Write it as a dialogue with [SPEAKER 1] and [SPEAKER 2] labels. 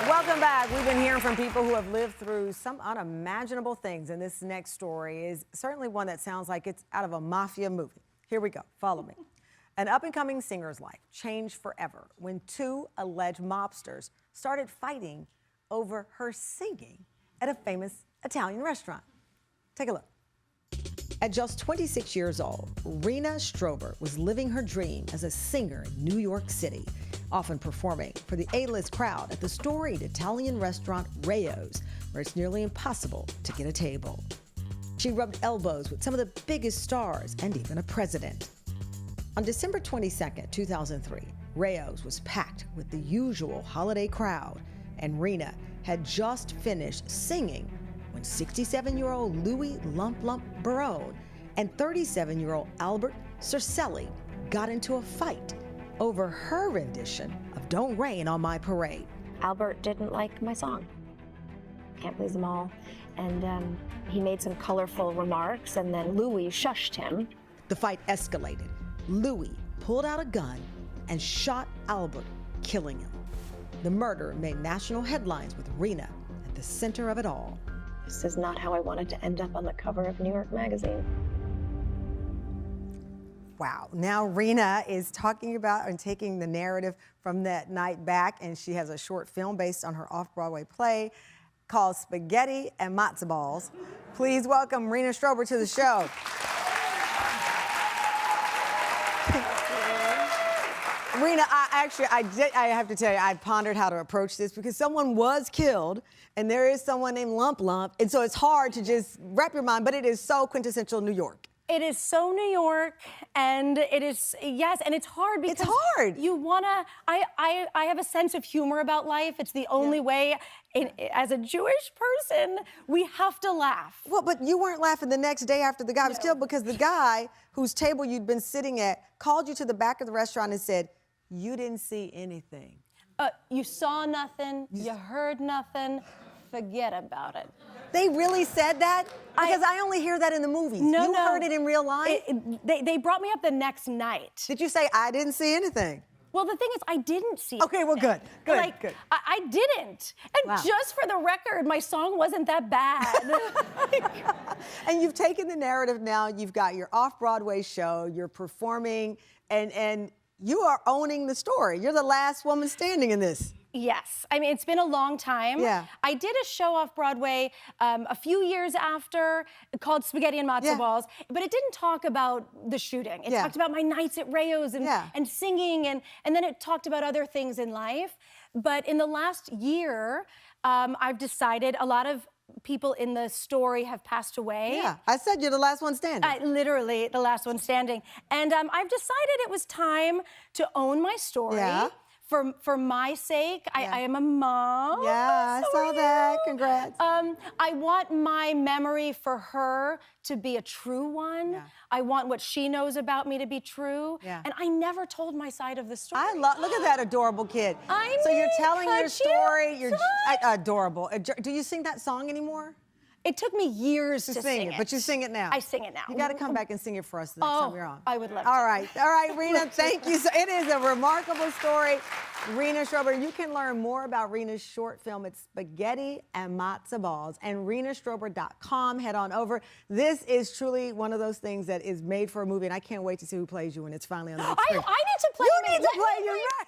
[SPEAKER 1] Welcome back. We've been hearing from people who have lived through some unimaginable things, and this next story is certainly one that sounds like it's out of a Mafia movie. Here we go. Follow me. An up-and-coming singer's life changed forever when two alleged mobsters started fighting over her singing at a famous Italian restaurant. Take a look. At just 26 years old, Rena was living her dream as a singer in New York City, often performing for the A-list crowd at the storied Italian restaurant Rao's, where it's nearly impossible to get a table. She rubbed elbows with some of the biggest stars and even a president. On December 22, 2003, Rao's was packed with the usual holiday crowd, and Rena had just finished singing when 67-year-old Louis Lump Lump Barone and 37-year-old Albert Cercelli got into a fight over her rendition of Don't Rain on My Parade.
[SPEAKER 2] Albert didn't like my song. Can't please them all. And he made some colorful remarks, and then Louis shushed him.
[SPEAKER 1] The fight escalated. Louis pulled out a gun and shot Albert, killing him. The murder made national headlines with Rena at the center of it all.
[SPEAKER 2] This is not how I wanted to end up on the cover of New York Magazine.
[SPEAKER 1] Wow. Now Rena is talking about and taking the narrative from that night back, and she has a short film based on her off-Broadway play called Spaghetti and Matzo Balls. Please welcome Rena to the show. Rena, I have to tell you, I pondered how to approach this because someone was killed and there is someone named Lump Lump, and so it's hard to just wrap your mind, but it is so quintessential New York.
[SPEAKER 3] It is so New York, and it is, yes, and it's hard because
[SPEAKER 1] it's hard.
[SPEAKER 3] You wanna, I have a sense of humor about life. It's the only way, as a Jewish person, we have to laugh.
[SPEAKER 1] Well, but you weren't laughing the next day after the guy was killed because the guy whose table you'd been sitting at called you to the back of the restaurant and said, you didn't see anything.
[SPEAKER 3] You saw nothing, you heard nothing, forget about it.
[SPEAKER 1] They really said that? Because I only hear that in the movies.
[SPEAKER 3] No,
[SPEAKER 1] you heard it in real life?
[SPEAKER 3] They brought me up the next night.
[SPEAKER 1] Did you say, I didn't see anything?
[SPEAKER 3] Well, the thing is, I didn't see
[SPEAKER 1] Okay, well, good. Good.
[SPEAKER 3] I didn't. And just for the record, my song wasn't that bad.
[SPEAKER 1] And you've taken the narrative now, you've got your off-Broadway show, you're performing, and you are owning the story. You're the last woman standing in this.
[SPEAKER 3] Yes. I mean, it's been a long time.
[SPEAKER 1] Yeah.
[SPEAKER 3] I did a show off Broadway a few years after called Spaghetti and Matzo Balls, but it didn't talk about the shooting. It talked about my nights at Rao's and singing, and then it talked about other things in life. But in the last year, I've decided a lot of people in the story have passed away.
[SPEAKER 1] Yeah, I said you're the last one standing.
[SPEAKER 3] Literally the last one standing. And I've decided it was time to own my story.
[SPEAKER 1] Yeah.
[SPEAKER 3] For my sake, I am a mom.
[SPEAKER 1] Yeah, I saw that. Congrats.
[SPEAKER 3] I want my memory for her to be a true one.
[SPEAKER 1] Yeah.
[SPEAKER 3] I want what she knows about me to be true.
[SPEAKER 1] Yeah.
[SPEAKER 3] And I never told my side of the story.
[SPEAKER 1] Look at that adorable kid. So you're telling your story. You're adorable. Do you sing that song anymore?
[SPEAKER 3] It took me years to sing it.
[SPEAKER 1] But you sing it now.
[SPEAKER 3] I sing it now.
[SPEAKER 1] You got to come back and sing it for us the next time you're on.
[SPEAKER 3] I would love to.
[SPEAKER 1] All right, Rena, thank you. So it is a remarkable story. Rena, you can learn more about Rena's short film. It's Spaghetti and Matzo Balls, and renastrober.com. Head on over. This is truly one of those things that is made for a movie, and I can't wait to see who plays you when it's finally on the big screen.
[SPEAKER 3] I need to play
[SPEAKER 1] You need to play. You're right.